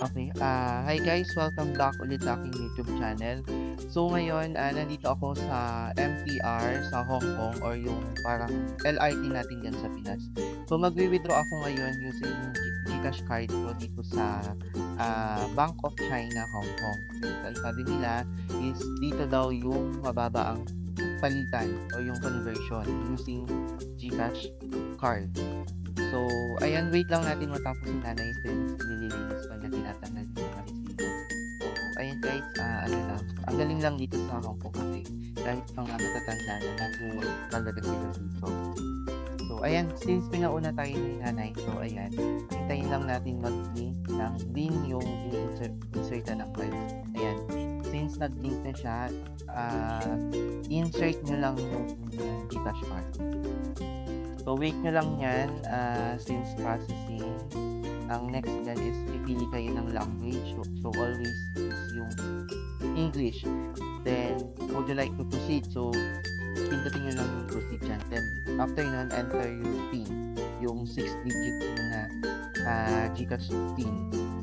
Okay, hi guys, welcome back ulit sa aking YouTube channel. So ngayon, nandito ako sa MTR sa Hong Kong or yung parang LRT natin dyan sa Pinas. So magwi-withdraw ako ngayon using GCash card ko dito sa Bank of China, Hong Kong. Ang sabi nila is dito daw yung mababa ang palitan o yung conversion using GCash card. So, ayan, wait lang natin matapos si nanay since nililinis pa niya tinatanggal yung mga resibo. So, ayan guys, ano lang, ang galing lang dito sa Hong Kong kasi kahit mga matatanda na talaga sila dito. So, ayan, since pinauna tayo ni nanay, so ayan, hintayin lang natin mag-link ng din yung insert ng files. Ayan, since nag-link na siya, insert nyo lang yung Gcash card. So, wait nyo lang yan since processing. Ang next dyan is pipili kayo ng language. So, always is yung English. Then, would you like to proceed? So, pindutin nyo lang yung proceed dyan. Then, after nun, enter your PIN. Yung 6-digit na Gcash PIN.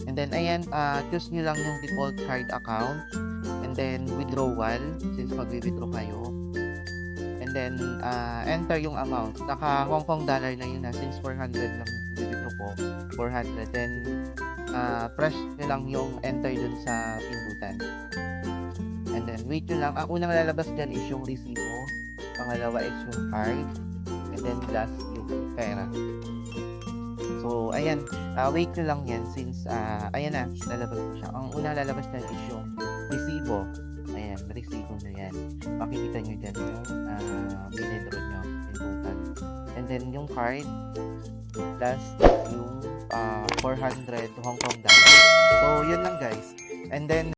And then, ayan, choose nyo lang yung default card account. And then, withdrawal, since mag-withdraw kayo. And then, enter yung amount. Naka Hong Kong dollar na yun na. Since 400 lang dito ko, 400. Then, press nyo lang yung enter dun sa pindutan. And then, wait nyo lang. Ang unang lalabas dyan is yung resibo. Pangalawa is yung card. And then, last yung pera. So, ayan. Wait nyo lang yan since, ayan na, lalabas ko siya. Ang unang lalabas dyan is yung resibo. Ayan, resibo nyo yan. Makikita nyo dyan yung binidro nyo in total. And then yung card, plus yung 400 Hong Kong dollar. So, yun lang guys. And then,